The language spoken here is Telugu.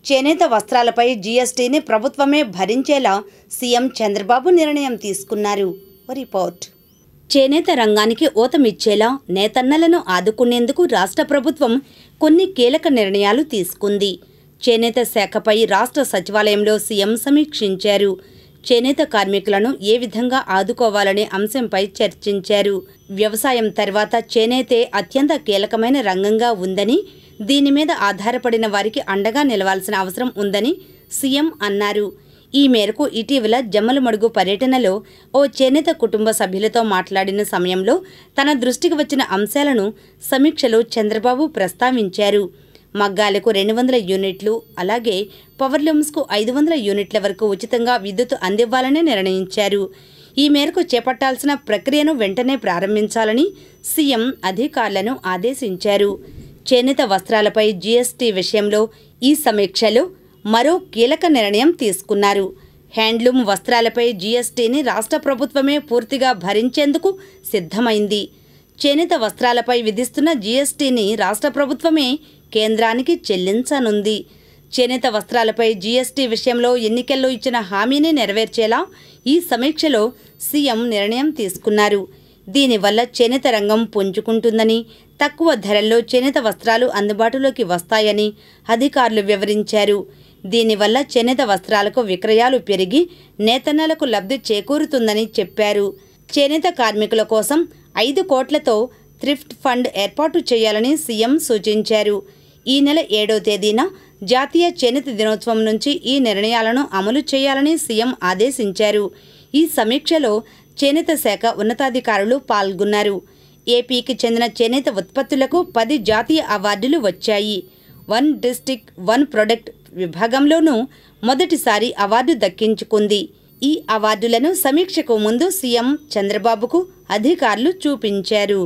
చేనేత వస్త్రాలపై జీఎస్టీని ప్రభుత్వమే భరించేలా సీఎం చంద్రబాబు నిర్ణయం తీసుకున్నారు. రిపోర్ట్. చేనేత రంగానికి ఊతమిచ్చేలా నేతన్నలను ఆదుకునేందుకు రాష్ట్ర ప్రభుత్వం కొన్ని కీలక నిర్ణయాలు తీసుకుంది. చేనేత శాఖపై రాష్ట్ర సచివాలయంలో సీఎం సమీక్షించారు. చేనేత కార్మికులను ఏ విధంగా ఆదుకోవాలనే అంశంపై చర్చించారు. వ్యవసాయం తర్వాత చేనేతే అత్యంత కీలకమైన రంగంగా ఉందని, దీని మీద ఆధారపడిన వారికి అండగా నిలవాల్సిన అవసరం ఉందని సీఎం అన్నారు. ఈ మేరకు ఇటీవల జమ్మలమడుగు పర్యటనలో ఓ చేనేత కుటుంబ సభ్యులతో మాట్లాడిన సమయంలో తన దృష్టికి వచ్చిన అంశాలను సమీక్షలో చంద్రబాబు ప్రస్తావించారు. మగ్గాలకు 200 యూనిట్లు, అలాగే పవర్లూమ్స్కు 500 యూనిట్ల వరకు ఉచితంగా విద్యుత్ అందివ్వాలని నిర్ణయించారు. ఈ మేరకు చేపట్టాల్సిన ప్రక్రియను వెంటనే ప్రారంభించాలని సీఎం అధికారులను ఆదేశించారు. చేనేత వస్త్రాలపై జీఎస్టీ విషయంలో ఈ సమీక్షలో మరో కీలక నిర్ణయం తీసుకున్నారు. హ్యాండ్లూమ్ వస్త్రాలపై జీఎస్టీని రాష్ట్ర ప్రభుత్వమే పూర్తిగా భరించేందుకు సిద్ధమైంది. చేనేత వస్త్రాలపై విధిస్తున్న జీఎస్టీని రాష్ట్ర ప్రభుత్వమే కేంద్రానికి చెల్లించనుంది. చేనేత వస్త్రాలపై జీఎస్టీ విషయంలో ఎన్నికల్లో ఇచ్చిన హామీని నెరవేర్చేలా ఈ సమీక్షలో సీఎం నిర్ణయం తీసుకున్నారు. దీనివల్ల చేనేత రంగం పుంజుకుంటుందని, తక్కువ ధరల్లో చేనేత వస్త్రాలు అందుబాటులోకి వస్తాయని అధికారులు వివరించారు. దీనివల్ల చేనేత వస్త్రాలకు విక్రయాలు పెరిగి నేతన్నలకు లబ్ధి చేకూరుతుందని చెప్పారు. చేనేత కార్మికుల కోసం 5 కోట్లతో థ్రిఫ్ట్ ఫండ్ ఏర్పాటు చేయాలని సీఎం సూచించారు. ఈ నెల 7వ తేదీన జాతీయ చేనేత దినోత్సవం నుంచి ఈ నిర్ణయాలను అమలు చేయాలని సీఎం ఆదేశించారు. ఈ సమీక్షలో చేనేత శాఖ ఉన్నతాధికారులు పాల్గొన్నారు. ఏపీకి చెందిన చేనేత ఉత్పత్తులకు 10 జాతీయ అవార్డులు వచ్చాయి. 1 డిస్ట్రిక్ట్ 1 ప్రొడక్ట్ విభాగంలోనూ మొదటిసారి అవార్డు దక్కించుకుంది. ఈ అవార్డులను సమీక్షకు ముందు సీఎం చంద్రబాబుకు అధికారులు చూపించారు.